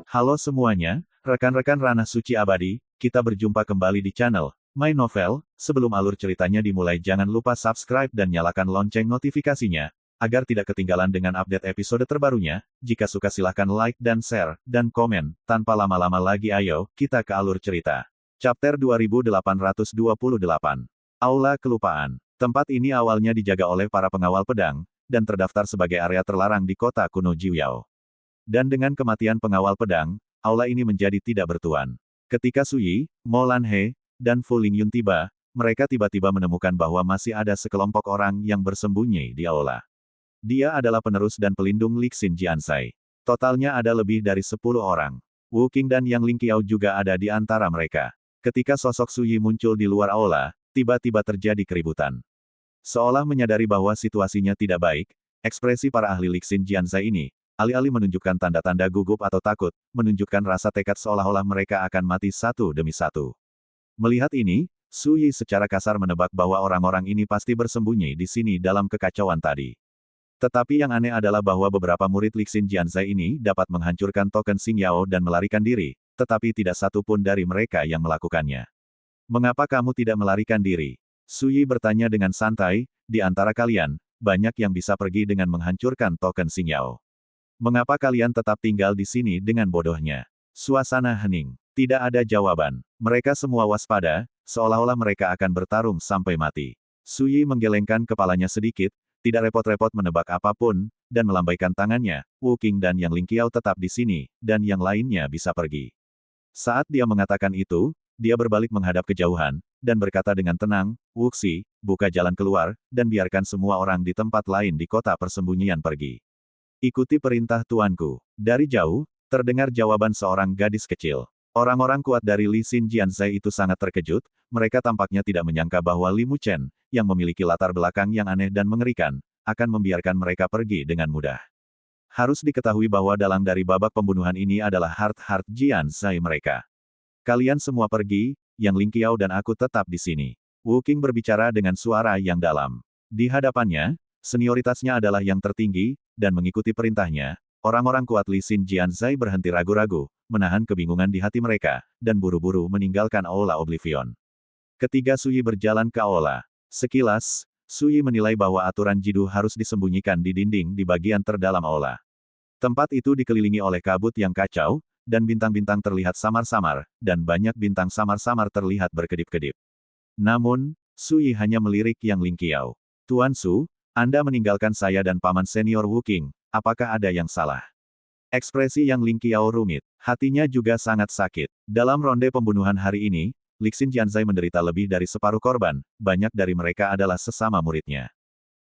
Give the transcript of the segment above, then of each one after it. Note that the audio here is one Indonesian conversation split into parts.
Halo semuanya, rekan-rekan Ranah Suci Abadi, kita berjumpa kembali di channel My Novel. Sebelum alur ceritanya dimulai jangan lupa subscribe dan nyalakan lonceng notifikasinya, agar tidak ketinggalan dengan update episode terbarunya. Jika suka silahkan like dan share, dan komen. Tanpa lama-lama lagi ayo, kita ke alur cerita. Chapter 2828. Aula Kelupaan. Tempat ini awalnya dijaga oleh para pengawal pedang, dan terdaftar sebagai area terlarang di kota kuno Jiuyao. Dan dengan kematian pengawal pedang, aula ini menjadi tidak bertuan. Ketika Su Yi, Mo Lanhe, dan Fu Lingyun tiba, mereka tiba-tiba menemukan bahwa masih ada sekelompok orang yang bersembunyi di aula. Dia adalah penerus dan pelindung Lixin Jiansai. Totalnya ada lebih dari 10 orang. Wu Qing dan Yang Lingqiao juga ada di antara mereka. Ketika sosok Su Yi muncul di luar aula, tiba-tiba terjadi keributan. Seolah menyadari bahwa situasinya tidak baik, ekspresi para ahli Lixin Jiansai ini, alih-alih menunjukkan tanda-tanda gugup atau takut, menunjukkan rasa tekad seolah-olah mereka akan mati satu demi satu. Melihat ini, Su Yi secara kasar menebak bahwa orang-orang ini pasti bersembunyi di sini dalam kekacauan tadi. Tetapi yang aneh adalah bahwa beberapa murid Lixin Jiansai ini dapat menghancurkan token Xingyao dan melarikan diri, tetapi tidak satu pun dari mereka yang melakukannya. Mengapa kamu tidak melarikan diri? Su Yi bertanya dengan santai, di antara kalian, banyak yang bisa pergi dengan menghancurkan token Xingyao. Mengapa kalian tetap tinggal di sini dengan bodohnya? Suasana hening. Tidak ada jawaban. Mereka semua waspada, seolah-olah mereka akan bertarung sampai mati. Su Yi menggelengkan kepalanya sedikit, tidak repot-repot menebak apapun, dan melambaikan tangannya. Wu Qing dan Yang Lingqiao tetap di sini, dan yang lainnya bisa pergi. Saat dia mengatakan itu, dia berbalik menghadap kejauhan, dan berkata dengan tenang, Wuxi, buka jalan keluar, dan biarkan semua orang di tempat lain di kota persembunyian pergi. Ikuti perintah tuanku. Dari jauh, terdengar jawaban seorang gadis kecil. Orang-orang kuat dari Lixin Jiansai itu sangat terkejut, mereka tampaknya tidak menyangka bahwa Li Muchen, yang memiliki latar belakang yang aneh dan mengerikan, akan membiarkan mereka pergi dengan mudah. Harus diketahui bahwa dalang dari babak pembunuhan ini adalah Heart Jiansai mereka. Kalian semua pergi, Yang Lingqiao dan aku tetap di sini. Wu Qing berbicara dengan suara yang dalam. Di hadapannya, senioritasnya adalah yang tertinggi, dan mengikuti perintahnya, orang-orang kuat Lixin Jiansai berhenti ragu-ragu, menahan kebingungan di hati mereka, dan buru-buru meninggalkan Aula Oblivion. Ketiga Su Yi berjalan ke aula. Sekilas, Su Yi menilai bahwa aturan Jidu harus disembunyikan di dinding di bagian terdalam aula. Tempat itu dikelilingi oleh kabut yang kacau, dan bintang-bintang terlihat samar-samar, dan banyak bintang samar-samar terlihat berkedip-kedip. Namun, Su Yi hanya melirik Yang Lingqiao. Tuan Su, Anda meninggalkan saya dan paman senior Wu Qing, apakah ada yang salah? Ekspresi Yang Lingqiao rumit. Hatinya juga sangat sakit. Dalam ronde pembunuhan hari ini, Lixin Jiansai menderita lebih dari separuh korban, banyak dari mereka adalah sesama muridnya.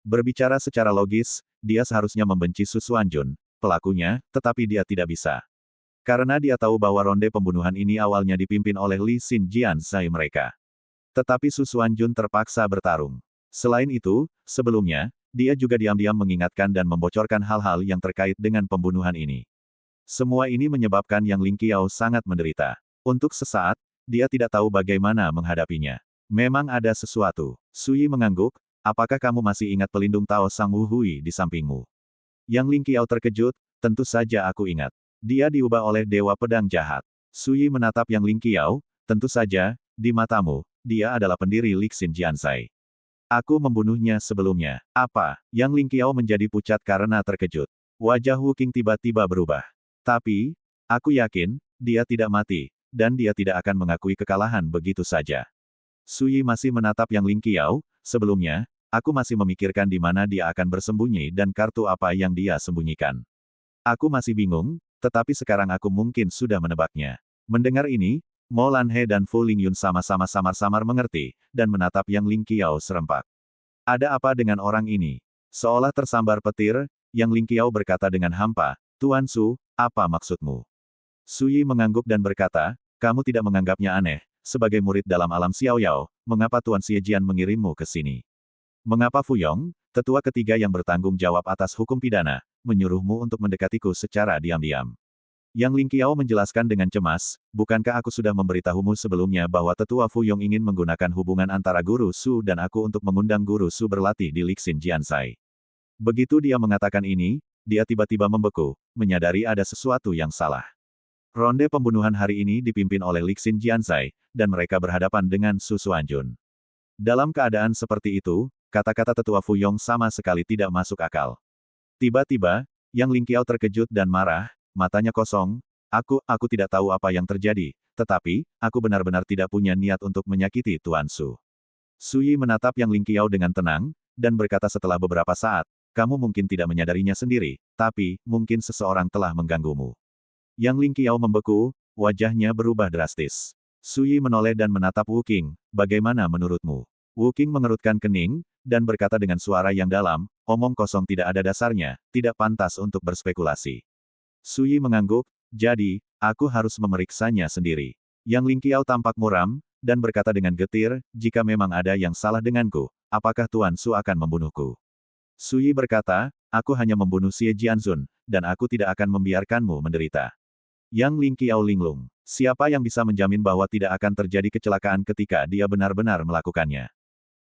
Berbicara secara logis, dia seharusnya membenci Su Xuanjun, pelakunya, tetapi dia tidak bisa. Karena dia tahu bahwa ronde pembunuhan ini awalnya dipimpin oleh Lixin Jiansai mereka. Tetapi Su Xuanjun terpaksa bertarung. Selain itu, sebelumnya, dia juga diam-diam mengingatkan dan membocorkan hal-hal yang terkait dengan pembunuhan ini. Semua ini menyebabkan Yang Lingqiao sangat menderita. Untuk sesaat, dia tidak tahu bagaimana menghadapinya. Memang ada sesuatu. Su Yi mengangguk, apakah kamu masih ingat pelindung Tao Sang Wu Hui di sampingmu? Yang Lingqiao terkejut, tentu saja aku ingat. Dia diubah oleh Dewa Pedang Jahat. Su Yi menatap Yang Lingqiao, tentu saja, di matamu, dia adalah pendiri Lixin Jiansai. Aku membunuhnya sebelumnya. Apa? Yang Lingqiao menjadi pucat karena terkejut. Wajah Wu Qing tiba-tiba berubah. Tapi, aku yakin, dia tidak mati, dan dia tidak akan mengakui kekalahan begitu saja. Su Yi masih menatap Yang Lingqiao, sebelumnya, aku masih memikirkan di mana dia akan bersembunyi dan kartu apa yang dia sembunyikan. Aku masih bingung, tetapi sekarang aku mungkin sudah menebaknya. Mendengar ini, Mo Lanhe dan Fu Lingyun sama-sama samar-samar mengerti, dan menatap Yang Lingqiao serempak. Ada apa dengan orang ini? Seolah tersambar petir, Yang Lingqiao berkata dengan hampa, Tuan Su, apa maksudmu? Su Yi mengangguk dan berkata, kamu tidak menganggapnya aneh, sebagai murid dalam alam Xiaoyao, mengapa Tuan Xiejian mengirimmu ke sini? Mengapa Fu Yong, tetua ketiga yang bertanggung jawab atas hukum pidana, menyuruhmu untuk mendekatiku secara diam-diam? Yang Lingqiao menjelaskan dengan cemas, bukankah aku sudah memberitahumu sebelumnya bahwa tetua Fu Yong ingin menggunakan hubungan antara Guru Su dan aku untuk mengundang Guru Su berlatih di Lixin Jiansai. Begitu dia mengatakan ini, dia tiba-tiba membeku, menyadari ada sesuatu yang salah. Ronde pembunuhan hari ini dipimpin oleh Lixin Jianzai, dan mereka berhadapan dengan Su Xuanjun. Dalam keadaan seperti itu, kata-kata tetua Fu Yong sama sekali tidak masuk akal. Tiba-tiba, Yang Lingqiao terkejut dan marah, matanya kosong. Aku tidak tahu apa yang terjadi, tetapi, aku benar-benar tidak punya niat untuk menyakiti Tuan Su. Su Yi menatap Yang Lingqiao dengan tenang, dan berkata setelah beberapa saat, kamu mungkin tidak menyadarinya sendiri, tapi, mungkin seseorang telah mengganggumu. Yang Lingqiao membeku, wajahnya berubah drastis. Su Yi menoleh dan menatap Wu Qing, bagaimana menurutmu? Wu Qing mengerutkan kening, dan berkata dengan suara yang dalam, omong kosong tidak ada dasarnya, tidak pantas untuk berspekulasi. Su Yi mengangguk, jadi, aku harus memeriksanya sendiri. Yang Lingqiao tampak muram, dan berkata dengan getir, jika memang ada yang salah denganku, apakah Tuan Su akan membunuhku? Su Yi berkata, aku hanya membunuh Xie Jianzun, dan aku tidak akan membiarkanmu menderita. Yang Lingqiao linglung. Siapa yang bisa menjamin bahwa tidak akan terjadi kecelakaan ketika dia benar-benar melakukannya?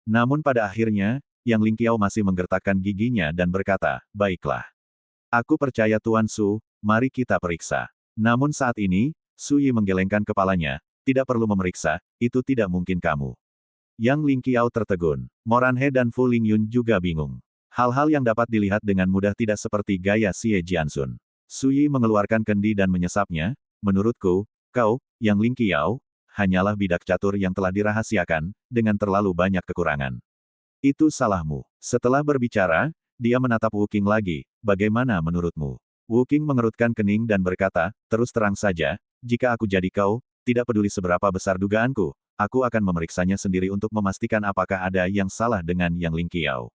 Namun pada akhirnya, Yang Lingqiao masih menggertakkan giginya dan berkata, baiklah. Aku percaya Tuan Su, mari kita periksa. Namun saat ini, Su Yi menggelengkan kepalanya, tidak perlu memeriksa, itu tidak mungkin kamu. Yang Lingqiao tertegun. Moranhe dan Fu Lingyun juga bingung. Hal-hal yang dapat dilihat dengan mudah tidak seperti gaya Xie Jianzun. Su Yi mengeluarkan kendi dan menyesapnya, menurutku, kau, Yang Lingqiao, hanyalah bidak catur yang telah dirahasiakan, dengan terlalu banyak kekurangan. Itu salahmu. Setelah berbicara, dia menatap Wu Qing lagi, bagaimana menurutmu? Wu Qing mengerutkan kening dan berkata, terus terang saja, jika aku jadi kau, tidak peduli seberapa besar dugaanku, aku akan memeriksanya sendiri untuk memastikan apakah ada yang salah dengan Yang Lingqiao.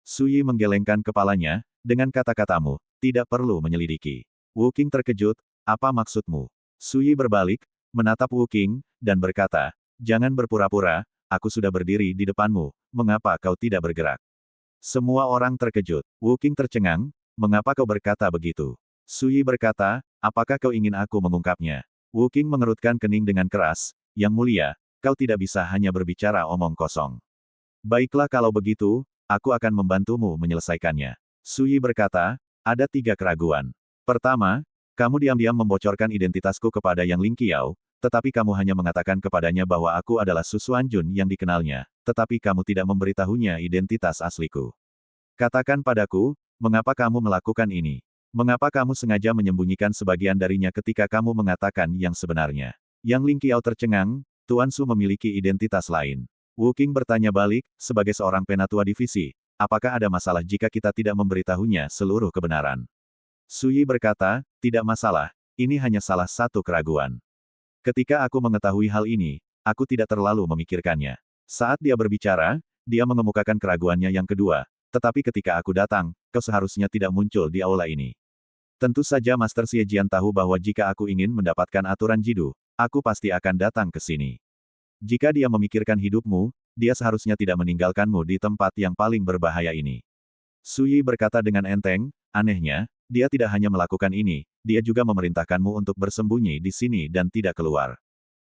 Su Yi menggelengkan kepalanya, dengan kata-katamu, tidak perlu menyelidiki. Wu Qing terkejut, apa maksudmu? Su Yi berbalik, menatap Wu Qing, dan berkata, jangan berpura-pura, aku sudah berdiri di depanmu, mengapa kau tidak bergerak? Semua orang terkejut. Wu Qing tercengang, mengapa kau berkata begitu? Su Yi berkata, apakah kau ingin aku mengungkapnya? Wu Qing mengerutkan kening dengan keras, Yang Mulia, kau tidak bisa hanya berbicara omong kosong. Baiklah kalau begitu, aku akan membantumu menyelesaikannya. Su Yi berkata, ada 3 keraguan. Pertama, kamu diam-diam membocorkan identitasku kepada Yang Lingqiao, tetapi kamu hanya mengatakan kepadanya bahwa aku adalah Su Xuanjun yang dikenalnya, tetapi kamu tidak memberitahunya identitas asliku. Katakan padaku, mengapa kamu melakukan ini? Mengapa kamu sengaja menyembunyikan sebagian darinya ketika kamu mengatakan yang sebenarnya? Yang Lingqiao tercengang, Tuan Su memiliki identitas lain. Wu Qing bertanya balik, sebagai seorang penatua divisi, apakah ada masalah jika kita tidak memberitahunya seluruh kebenaran? Su Yi berkata, tidak masalah, ini hanya salah satu keraguan. Ketika aku mengetahui hal ini, aku tidak terlalu memikirkannya. Saat dia berbicara, dia mengemukakan keraguannya yang kedua, tetapi ketika aku datang, kau seharusnya tidak muncul di aula ini. Tentu saja Master Xie Jian tahu bahwa jika aku ingin mendapatkan aturan jidu, aku pasti akan datang ke sini. Jika dia memikirkan hidupmu, dia seharusnya tidak meninggalkanmu di tempat yang paling berbahaya ini. Su Yi berkata dengan enteng, anehnya, dia tidak hanya melakukan ini, dia juga memerintahkanmu untuk bersembunyi di sini dan tidak keluar.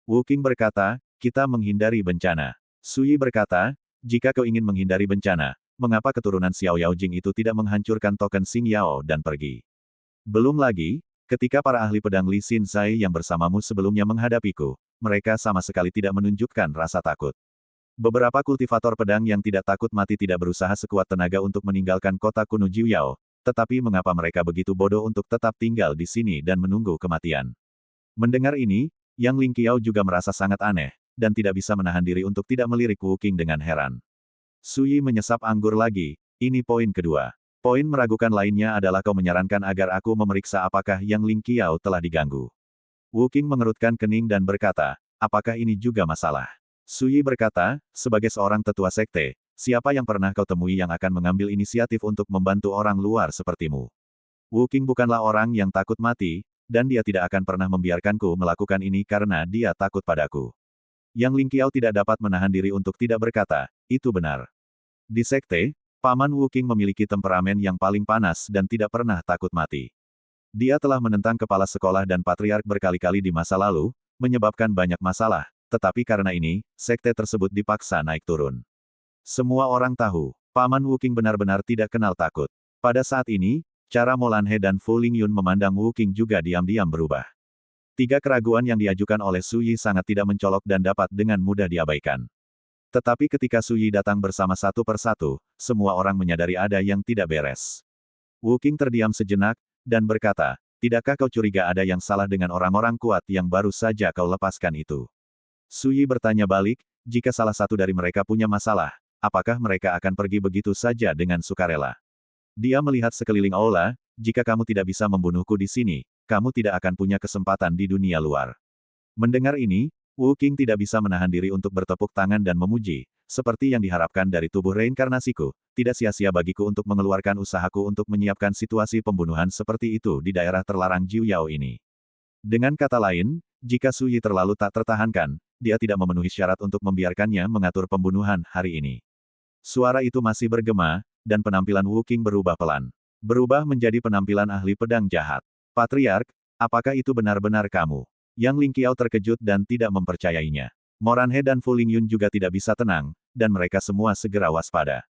Wu Qing berkata, kita menghindari bencana. Su Yi berkata, jika kau ingin menghindari bencana, mengapa keturunan Xiao Yaojing itu tidak menghancurkan token Xing Yao dan pergi? Belum lagi, ketika para ahli pedang Li Xin Zai yang bersamamu sebelumnya menghadapiku, mereka sama sekali tidak menunjukkan rasa takut. Beberapa kultivator pedang yang tidak takut mati tidak berusaha sekuat tenaga untuk meninggalkan kota kuno Jiuyao, tetapi mengapa mereka begitu bodoh untuk tetap tinggal di sini dan menunggu kematian? Mendengar ini, Yang Lingqiao juga merasa sangat aneh, dan tidak bisa menahan diri untuk tidak melirik Wu Qing dengan heran. Su Yi menyesap anggur lagi, ini poin kedua. Poin meragukan lainnya adalah kau menyarankan agar aku memeriksa apakah Yang Lingqiao telah diganggu. Wu Qing mengerutkan kening dan berkata, apakah ini juga masalah? Su Yi berkata, sebagai seorang tetua sekte, siapa yang pernah kau temui yang akan mengambil inisiatif untuk membantu orang luar sepertimu? Wu Qing bukanlah orang yang takut mati, dan dia tidak akan pernah membiarkanku melakukan ini karena dia takut padaku. Yang Lingqiao tidak dapat menahan diri untuk tidak berkata, itu benar. Di sekte, Paman Wu Qing memiliki temperamen yang paling panas dan tidak pernah takut mati. Dia telah menentang kepala sekolah dan patriark berkali-kali di masa lalu, menyebabkan banyak masalah, tetapi karena ini, sekte tersebut dipaksa naik turun. Semua orang tahu, Paman Wu Qing benar-benar tidak kenal takut. Pada saat ini, cara Molanhe dan Fu Lingyun memandang Wu Qing juga diam-diam berubah. Tiga keraguan yang diajukan oleh Su Yi sangat tidak mencolok dan dapat dengan mudah diabaikan. Tetapi ketika Su Yi datang bersama satu persatu, semua orang menyadari ada yang tidak beres. Wu Qing terdiam sejenak, dan berkata, tidakkah kau curiga ada yang salah dengan orang-orang kuat yang baru saja kau lepaskan itu? Su Yi bertanya balik, jika salah satu dari mereka punya masalah, apakah mereka akan pergi begitu saja dengan sukarela? Dia melihat sekeliling aula, jika kamu tidak bisa membunuhku di sini, kamu tidak akan punya kesempatan di dunia luar. Mendengar ini, Wu Qing tidak bisa menahan diri untuk bertepuk tangan dan memuji, seperti yang diharapkan dari tubuh reinkarnasiku, tidak sia-sia bagiku untuk mengeluarkan usahaku untuk menyiapkan situasi pembunuhan seperti itu di daerah terlarang Jiuyao ini. Dengan kata lain, jika Su Yi terlalu tak tertahankan, dia tidak memenuhi syarat untuk membiarkannya mengatur pembunuhan hari ini. Suara itu masih bergema, dan penampilan Wu Qing berubah pelan. Berubah menjadi penampilan ahli pedang jahat. Patriark, apakah itu benar-benar kamu? Yang Ling Qiao terkejut dan tidak mempercayainya. Moranhe dan Fu Lingyun juga tidak bisa tenang, dan mereka semua segera waspada.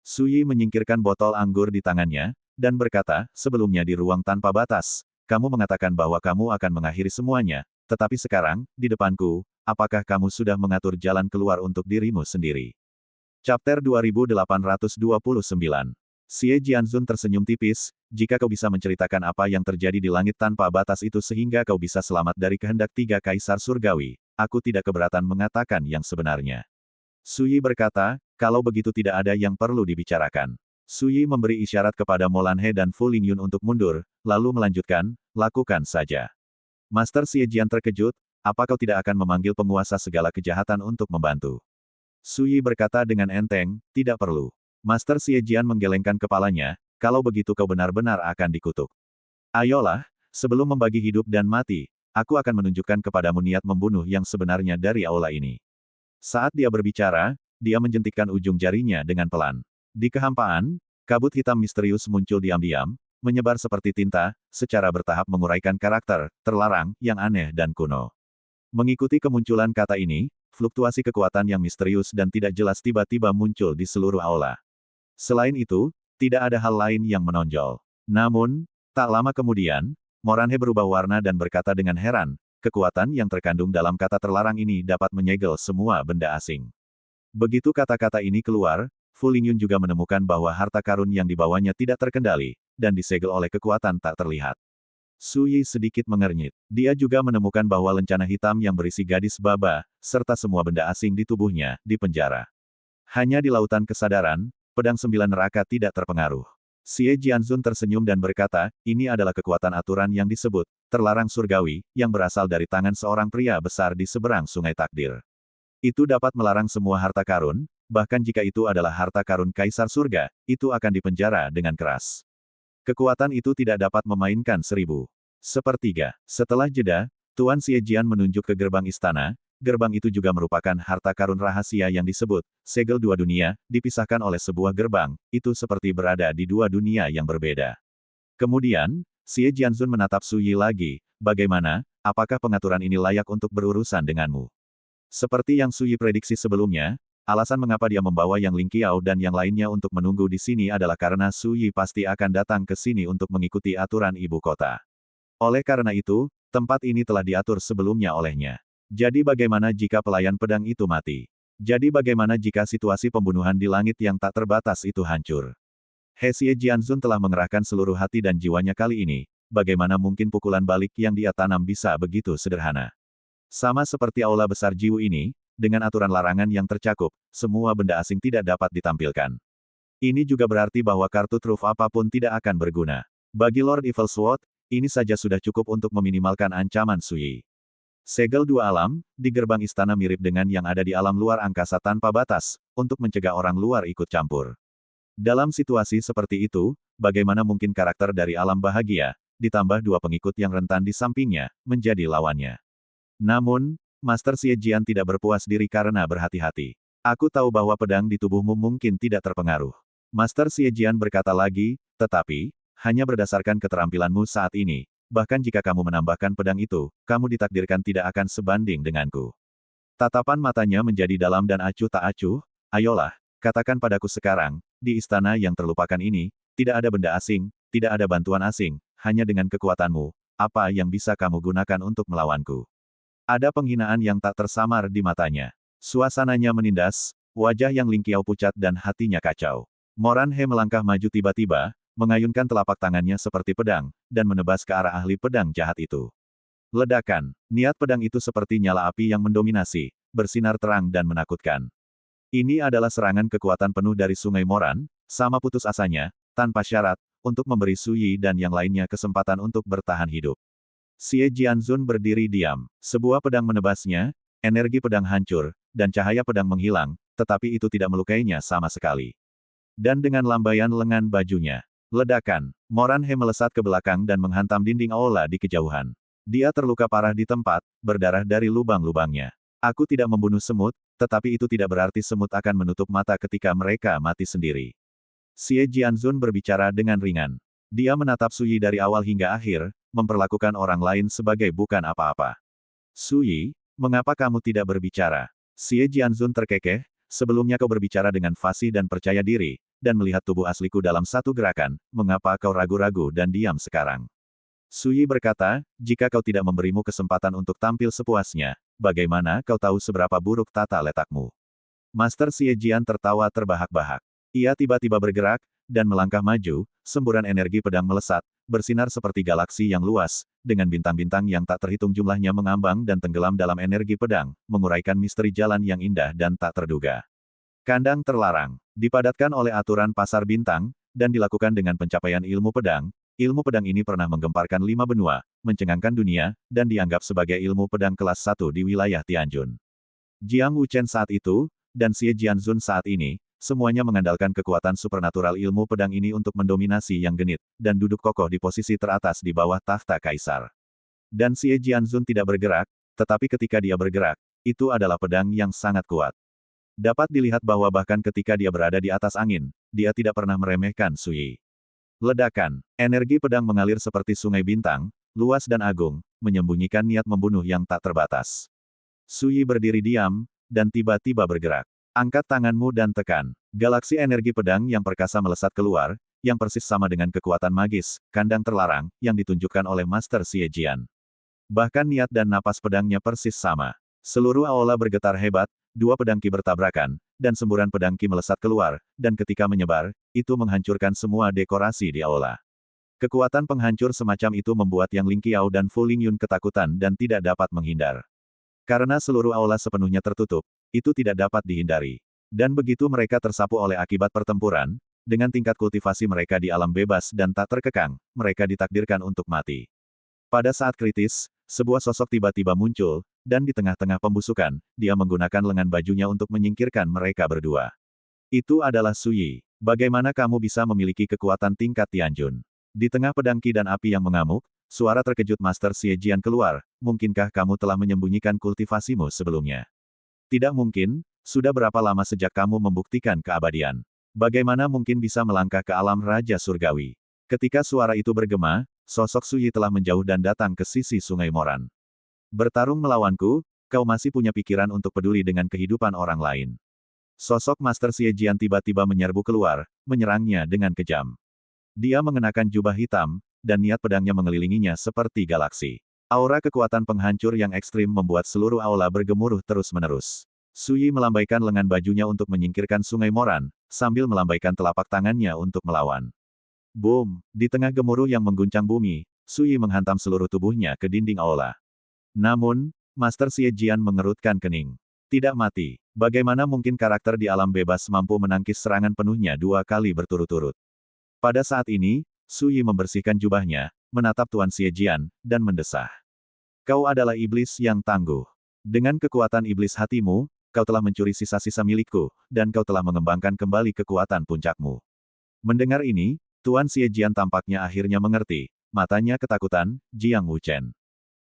Su Yi menyingkirkan botol anggur di tangannya, dan berkata, sebelumnya di ruang tanpa batas, kamu mengatakan bahwa kamu akan mengakhiri semuanya, tetapi sekarang, di depanku, apakah kamu sudah mengatur jalan keluar untuk dirimu sendiri? Chapter 2829. Xie Jianzun tersenyum tipis, jika kau bisa menceritakan apa yang terjadi di langit tanpa batas itu sehingga kau bisa selamat dari kehendak tiga kaisar surgawi, aku tidak keberatan mengatakan yang sebenarnya. Su Yi berkata, kalau begitu tidak ada yang perlu dibicarakan. Su Yi memberi isyarat kepada Molanhe dan Fu Lingyun untuk mundur, lalu melanjutkan, lakukan saja. Master Xie Jian terkejut, apa kau tidak akan memanggil penguasa segala kejahatan untuk membantu? Su Yi berkata dengan enteng, tidak perlu. Master Xie Jian menggelengkan kepalanya, kalau begitu kau benar-benar akan dikutuk. Ayolah, sebelum membagi hidup dan mati, aku akan menunjukkan kepadamu niat membunuh yang sebenarnya dari aula ini. Saat dia berbicara, dia menjentikkan ujung jarinya dengan pelan. Di kehampaan, kabut hitam misterius muncul diam-diam, menyebar seperti tinta, secara bertahap menguraikan karakter, terlarang, yang aneh dan kuno. Mengikuti kemunculan kata ini, fluktuasi kekuatan yang misterius dan tidak jelas tiba-tiba muncul di seluruh aula. Selain itu, tidak ada hal lain yang menonjol. Namun, tak lama kemudian, Moranhe berubah warna dan berkata dengan heran, kekuatan yang terkandung dalam kata terlarang ini dapat menyegel semua benda asing. Begitu kata-kata ini keluar, Fu Lingyun juga menemukan bahwa harta karun yang dibawanya tidak terkendali, dan disegel oleh kekuatan tak terlihat. Su Yi sedikit mengernyit. Dia juga menemukan bahwa lencana hitam yang berisi gadis baba, serta semua benda asing di tubuhnya, dipenjara. Hanya di lautan kesadaran, pedang sembilan neraka tidak terpengaruh. Xie Jianzun tersenyum dan berkata, ini adalah kekuatan aturan yang disebut, terlarang surgawi, yang berasal dari tangan seorang pria besar di seberang sungai takdir. Itu dapat melarang semua harta karun, bahkan jika itu adalah harta karun kaisar surga, itu akan dipenjara dengan keras. Kekuatan itu tidak dapat memainkan 1000. Sepertiga. Setelah jeda, Tuan Xie Jian menunjuk ke gerbang istana. Gerbang itu juga merupakan harta karun rahasia yang disebut, segel dua dunia, dipisahkan oleh sebuah gerbang, itu seperti berada di dua dunia yang berbeda. Kemudian, Xie Jianzun menatap Su Yi lagi, bagaimana, apakah pengaturan ini layak untuk berurusan denganmu? Seperti yang Su Yi prediksi sebelumnya, alasan mengapa dia membawa Yang Ling Qiao dan yang lainnya untuk menunggu di sini adalah karena Su Yi pasti akan datang ke sini untuk mengikuti aturan ibu kota. Oleh karena itu, tempat ini telah diatur sebelumnya olehnya. Jadi bagaimana jika pelayan pedang itu mati? Jadi bagaimana jika situasi pembunuhan di langit yang tak terbatas itu hancur? He Xie Jianzun telah mengerahkan seluruh hati dan jiwanya kali ini, bagaimana mungkin pukulan balik yang dia tanam bisa begitu sederhana? Sama seperti aula besar Jiwu ini, dengan aturan larangan yang tercakup, semua benda asing tidak dapat ditampilkan. Ini juga berarti bahwa kartu truf apapun tidak akan berguna. Bagi Lord Evil Sword, ini saja sudah cukup untuk meminimalkan ancaman Su Yi. Segel dua alam, di gerbang istana mirip dengan yang ada di alam luar angkasa tanpa batas, untuk mencegah orang luar ikut campur. Dalam situasi seperti itu, bagaimana mungkin karakter dari alam bahagia, ditambah dua pengikut yang rentan di sampingnya, menjadi lawannya? Namun, Master Xie Jian tidak berpuas diri karena berhati-hati. Aku tahu bahwa pedang di tubuhmu mungkin tidak terpengaruh. Master Xie Jian berkata lagi, tetapi, hanya berdasarkan keterampilanmu saat ini, bahkan jika kamu menambahkan pedang itu, kamu ditakdirkan tidak akan sebanding denganku. Tatapan matanya menjadi dalam dan acuh tak acuh, ayolah, katakan padaku sekarang, di istana yang terlupakan ini, tidak ada benda asing, tidak ada bantuan asing, hanya dengan kekuatanmu, apa yang bisa kamu gunakan untuk melawanku? Ada penghinaan yang tak tersamar di matanya. Suasananya menindas, wajah yang Ling Qiao pucat dan hatinya kacau. Moran He melangkah maju tiba-tiba, mengayunkan telapak tangannya seperti pedang, dan menebas ke arah ahli pedang jahat itu. Ledakan, niat pedang itu seperti nyala api yang mendominasi, bersinar terang dan menakutkan. Ini adalah serangan kekuatan penuh dari Sungai Moran, sama putus asanya, tanpa syarat, untuk memberi Su Yi dan yang lainnya kesempatan untuk bertahan hidup. Xie Jianzun berdiri diam. Sebuah pedang menebasnya, energi pedang hancur, dan cahaya pedang menghilang, tetapi itu tidak melukainya sama sekali. Dan dengan lambaian lengan bajunya, ledakan, Moran He melesat ke belakang dan menghantam dinding aula di kejauhan. Dia terluka parah di tempat, berdarah dari lubang-lubangnya. Aku tidak membunuh semut, tetapi itu tidak berarti semut akan menutup mata ketika mereka mati sendiri. Xie Jianzun berbicara dengan ringan. Dia menatap Su Yi dari awal hingga akhir, memperlakukan orang lain sebagai bukan apa-apa. Su Yi, mengapa kamu tidak berbicara? Xie Jianzun terkekeh, sebelumnya kau berbicara dengan fasih dan percaya diri, dan melihat tubuh asliku dalam satu gerakan, mengapa kau ragu-ragu dan diam sekarang? Su Yi berkata, jika kau tidak memberimu kesempatan untuk tampil sepuasnya, bagaimana kau tahu seberapa buruk tata letakmu? Master Xie Jian tertawa terbahak-bahak. Ia tiba-tiba bergerak, dan melangkah maju, semburan energi pedang melesat, bersinar seperti galaksi yang luas, dengan bintang-bintang yang tak terhitung jumlahnya mengambang dan tenggelam dalam energi pedang, menguraikan misteri jalan yang indah dan tak terduga. Kandang terlarang, dipadatkan oleh aturan pasar bintang, dan dilakukan dengan pencapaian ilmu pedang. Ilmu pedang ini pernah menggemparkan 5 benua, mencengangkan dunia, dan dianggap sebagai ilmu pedang kelas 1 di wilayah Tianjun. Jiang Wuchen saat itu, dan Xie Jianzun saat ini, semuanya mengandalkan kekuatan supernatural ilmu pedang ini untuk mendominasi yang genit, dan duduk kokoh di posisi teratas di bawah tahta kaisar. Dan Xie Jianzun tidak bergerak, tetapi ketika dia bergerak, itu adalah pedang yang sangat kuat. Dapat dilihat bahwa bahkan ketika dia berada di atas angin, dia tidak pernah meremehkan Su Yi. Ledakan, energi pedang mengalir seperti sungai bintang, luas dan agung, menyembunyikan niat membunuh yang tak terbatas. Su Yi berdiri diam, dan tiba-tiba bergerak. Angkat tanganmu dan tekan. Galaksi energi pedang yang perkasa melesat keluar, yang persis sama dengan kekuatan magis, kandang terlarang, yang ditunjukkan oleh Master Xie Jian. Bahkan niat dan napas pedangnya persis sama. Seluruh aula bergetar hebat, dua pedang ki bertabrakan, dan semburan pedang ki melesat keluar, dan ketika menyebar, itu menghancurkan semua dekorasi di aula. Kekuatan penghancur semacam itu membuat Yang Ling Qiao dan Fu Lingyun ketakutan dan tidak dapat menghindar. Karena seluruh aula sepenuhnya tertutup, itu tidak dapat dihindari. Dan begitu mereka tersapu oleh akibat pertempuran, dengan tingkat kultivasi mereka di alam bebas dan tak terkekang, mereka ditakdirkan untuk mati. Pada saat kritis, sebuah sosok tiba-tiba muncul, dan di tengah-tengah pembusukan, dia menggunakan lengan bajunya untuk menyingkirkan mereka berdua. Itu adalah Su Yi. Bagaimana kamu bisa memiliki kekuatan tingkat Tianjun? Di tengah pedang ki dan api yang mengamuk, suara terkejut Master Xie Jian keluar, mungkinkah kamu telah menyembunyikan kultivasimu sebelumnya? Tidak mungkin, sudah berapa lama sejak kamu membuktikan keabadian? Bagaimana mungkin bisa melangkah ke alam Raja Surgawi? Ketika suara itu bergema, sosok Su Yi telah menjauh dan datang ke sisi Sungai Moran. Bertarung melawanku, kau masih punya pikiran untuk peduli dengan kehidupan orang lain. Sosok Master Xie Jian tiba-tiba menyerbu keluar, menyerangnya dengan kejam. Dia mengenakan jubah hitam, dan niat pedangnya mengelilinginya seperti galaksi. Aura kekuatan penghancur yang ekstrim membuat seluruh aula bergemuruh terus-menerus. Su Yi melambaikan lengan bajunya untuk menyingkirkan Sungai Moran, sambil melambaikan telapak tangannya untuk melawan. Boom! Di tengah gemuruh yang mengguncang bumi, Su Yi menghantam seluruh tubuhnya ke dinding aula. Namun, Master Xie Jian mengerutkan kening. Tidak mati. Bagaimana mungkin karakter di alam bebas mampu menangkis serangan penuhnya 2 kali berturut-turut? Pada saat ini, Su Yi membersihkan jubahnya, menatap Tuan Xie Jian, dan mendesah. Kau adalah iblis yang tangguh. Dengan kekuatan iblis hatimu, kau telah mencuri sisa-sisa milikku, dan kau telah mengembangkan kembali kekuatan puncakmu. Mendengar ini, Tuan Xie Jian tampaknya akhirnya mengerti. Matanya ketakutan, Jiang Wuchen.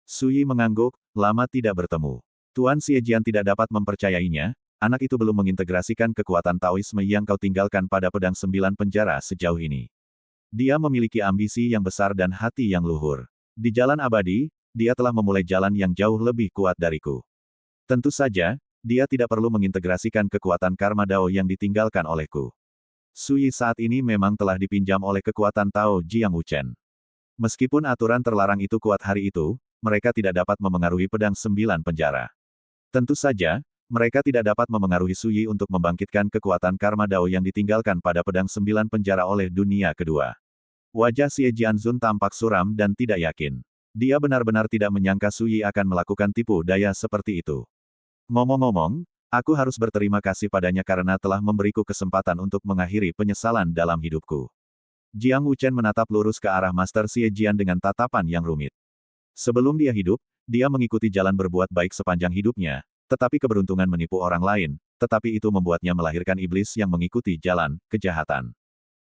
Su Yi mengangguk, lama tidak bertemu. Tuan Xie Jian tidak dapat mempercayainya, anak itu belum mengintegrasikan kekuatan Taoisme yang kau tinggalkan pada pedang 9 penjara sejauh ini. Dia memiliki ambisi yang besar dan hati yang luhur. Di jalan abadi, dia telah memulai jalan yang jauh lebih kuat dariku. Tentu saja, dia tidak perlu mengintegrasikan kekuatan karma Dao yang ditinggalkan olehku. Su Yi saat ini memang telah dipinjam oleh kekuatan Tao Jiang Wuchen. Meskipun aturan terlarang itu kuat hari itu, mereka tidak dapat memengaruhi pedang 9 penjara. Tentu saja, mereka tidak dapat memengaruhi Su Yi untuk membangkitkan kekuatan karma Dao yang ditinggalkan pada pedang 9 penjara oleh dunia kedua. Wajah Xie Jianzun tampak suram dan tidak yakin. Dia benar-benar tidak menyangka Su Yi akan melakukan tipu daya seperti itu. Ngomong-ngomong, aku harus berterima kasih padanya karena telah memberiku kesempatan untuk mengakhiri penyesalan dalam hidupku. Jiang Wuchen menatap lurus ke arah Master Xie Jian dengan tatapan yang rumit. Sebelum dia hidup, dia mengikuti jalan berbuat baik sepanjang hidupnya, tetapi keberuntungan menipu orang lain, tetapi itu membuatnya melahirkan iblis yang mengikuti jalan kejahatan.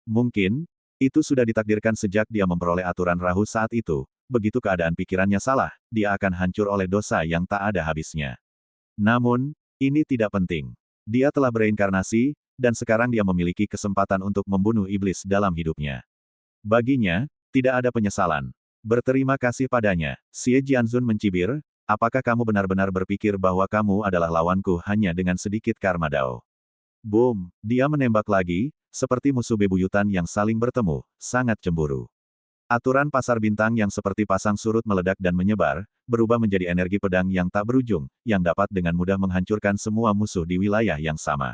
Mungkin, itu sudah ditakdirkan sejak dia memperoleh aturan Rahu saat itu, begitu keadaan pikirannya salah, dia akan hancur oleh dosa yang tak ada habisnya. Namun, ini tidak penting. Dia telah bereinkarnasi, dan sekarang dia memiliki kesempatan untuk membunuh iblis dalam hidupnya. Baginya, tidak ada penyesalan. Berterima kasih padanya. Xie Jianzun mencibir, apakah kamu benar-benar berpikir bahwa kamu adalah lawanku hanya dengan sedikit karma Dao? Boom, dia menembak lagi, seperti musuh bebuyutan yang saling bertemu, sangat cemburu. Aturan pasar bintang yang seperti pasang surut meledak dan menyebar, berubah menjadi energi pedang yang tak berujung, yang dapat dengan mudah menghancurkan semua musuh di wilayah yang sama.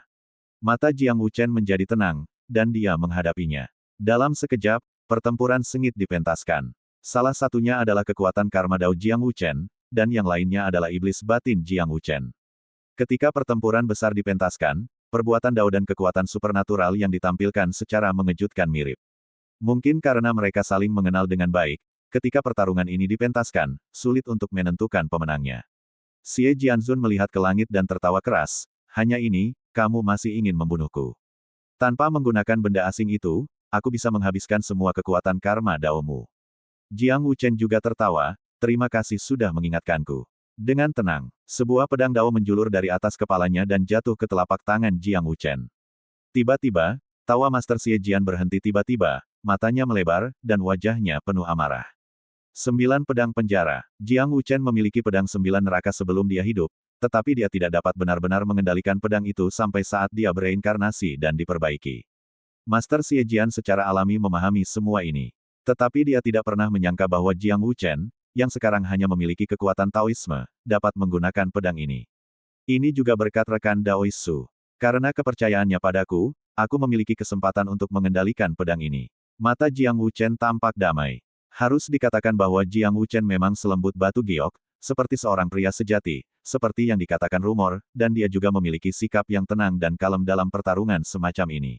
Mata Jiang Wuchen menjadi tenang, dan dia menghadapinya. Dalam sekejap, pertempuran sengit dipentaskan. Salah satunya adalah kekuatan karma Dao Jiang Wuchen, dan yang lainnya adalah iblis batin Jiang Wuchen. Ketika pertempuran besar dipentaskan, perbuatan Dao dan kekuatan supernatural yang ditampilkan secara mengejutkan mirip. Mungkin karena mereka saling mengenal dengan baik, ketika pertarungan ini dipentaskan, sulit untuk menentukan pemenangnya. Xie Jianzun melihat ke langit dan tertawa keras, hanya ini, kamu masih ingin membunuhku. Tanpa menggunakan benda asing itu, aku bisa menghabiskan semua kekuatan karma Daomu. Jiang Wuchen juga tertawa, terima kasih sudah mengingatkanku. Dengan tenang, sebuah pedang Dao menjulur dari atas kepalanya dan jatuh ke telapak tangan Jiang Wuchen. Tiba-tiba, tawa Master Xie Jian berhenti tiba-tiba, matanya melebar, dan wajahnya penuh amarah. 9 pedang penjara. Jiang Wuchen memiliki pedang 9 neraka sebelum dia hidup, tetapi dia tidak dapat benar-benar mengendalikan pedang itu sampai saat dia bereinkarnasi dan diperbaiki. Master Xie Jian secara alami memahami semua ini. Tetapi dia tidak pernah menyangka bahwa Jiang Wuchen, yang sekarang hanya memiliki kekuatan Taoisme, dapat menggunakan pedang ini. Ini juga berkat rekan Daois Su. Karena kepercayaannya padaku, aku memiliki kesempatan untuk mengendalikan pedang ini. Mata Jiang Wuchen tampak damai. Harus dikatakan bahwa Jiang Wuchen memang selembut batu giok, seperti seorang pria sejati, seperti yang dikatakan rumor, dan dia juga memiliki sikap yang tenang dan kalem dalam pertarungan semacam ini.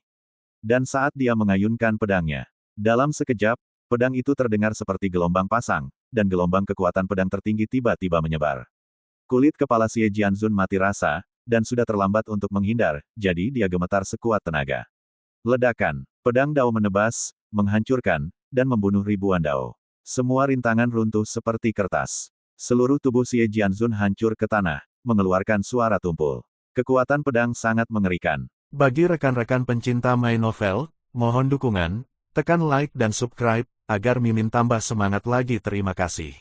Dan saat dia mengayunkan pedangnya, dalam sekejap, pedang itu terdengar seperti gelombang pasang, dan gelombang kekuatan pedang tertinggi tiba-tiba menyebar. Kulit kepala Xie Jianzun mati rasa, dan sudah terlambat untuk menghindar, jadi dia gemetar sekuat tenaga. Ledakan, pedang Dao menebas, menghancurkan, dan membunuh ribuan Dao. Semua rintangan runtuh seperti kertas. Seluruh tubuh Xie Jianzun hancur ke tanah, mengeluarkan suara tumpul. Kekuatan pedang sangat mengerikan. Bagi rekan-rekan pencinta main novel, mohon dukungan, tekan like dan subscribe, agar Mimin tambah semangat lagi. Terima kasih.